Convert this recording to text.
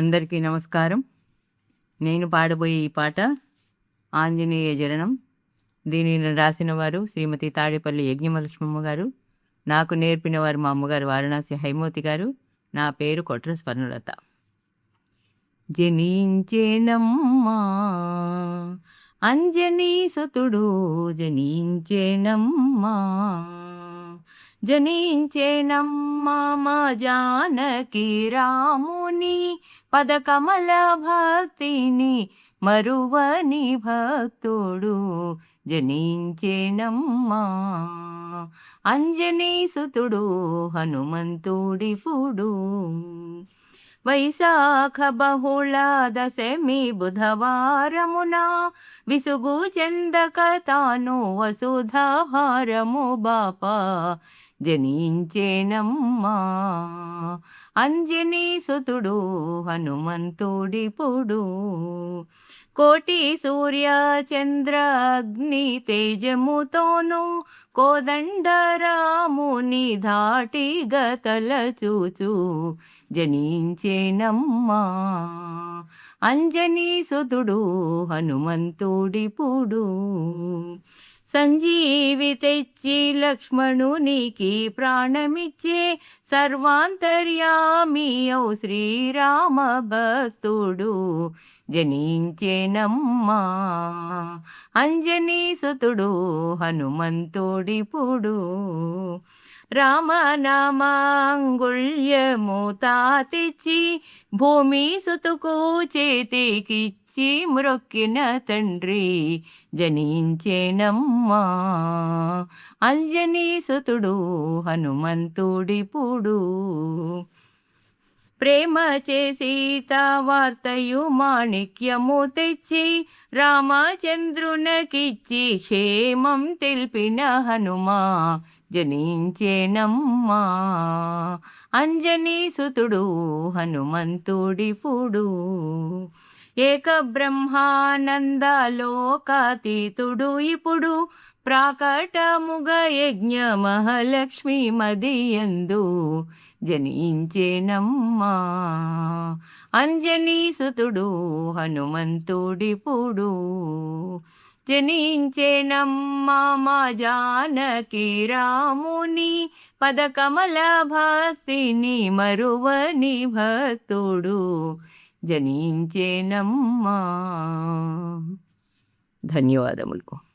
అందరికీ నమస్కారం. నేను పాడబోయే ఈ పాట ఆంజనేయ జననం. దీనిని రాసిన వారు శ్రీమతి తాడేపల్లి యజ్ఞమలక్ష్మమ్మ గారు. నాకు నేర్పిన వారు మా అమ్మగారు వారణాసి హైమోతి గారు. నా పేరు కొట్ర స్వర్ణలత. జనించేనమ్మా అంజనీ సుతుడు, జనించేనమ్మా జనించేనమ్మా మా జానకి రాముని పదకమల భక్తిని మరువని భక్తుడు. జనించేనమ్మా అంజనీ సుతుడు, హనుమంతుడిపుడు. వైశాఖ బహుళ దశమి బుధవారమున విసుగు చెందక తాను వసుధాహారము బాప. జనించేనమ్మా అంజనీ సుతుడు, హనుమంతుడిపుడు. కోటి సూర్య చంద్ర అగ్ని తేజముతోను కోదండరాముని ధాటిగా తలచూచు. జనించేనమ్మా అంజనీ సుతుడు, హనుమంతుడిపుడు. సంజీవి తెచ్చి లక్ష్మణునికి ప్రాణమిచ్చే సర్వాంతర్యామి ఔ శ్రీరామ భక్తుడు. జనించేనమ్మా అంజనీ సుతుడు, హనుమంతుడిపుడు. రామనామాంగుళ్యము తాతిచ్చి భూమి సుతుకు చేతికిచ్చి మ్రొక్కిన తండ్రి. జనించేనమ్మా అంజనీ సుతుడు, హనుమంతుడిపుడు. ప్రేమ చేసి వార్తయు మాణిక్యము తెచ్చి రామచంద్రునకిచ్చి క్షేమం తెలిపిన హనుమా. జనించేనమ్మా అంజనీ సుతుడు, హనుమంతుడిపుడు. ఏక బ్రహ్మానందలోకాతీతుడు ఇప్పుడు ప్రాకటముగ యజ్ఞ మహాలక్ష్మి మదియందు. జనించేనమ్మా అంజనీ సుతుడు, హనుమంతుడిపుడు. జనించేనమ్మా మా జానకి రాముని పదకమల భక్తిని మరువని భక్తుడు. జనించేనమ్మా. ధన్యవాదములు.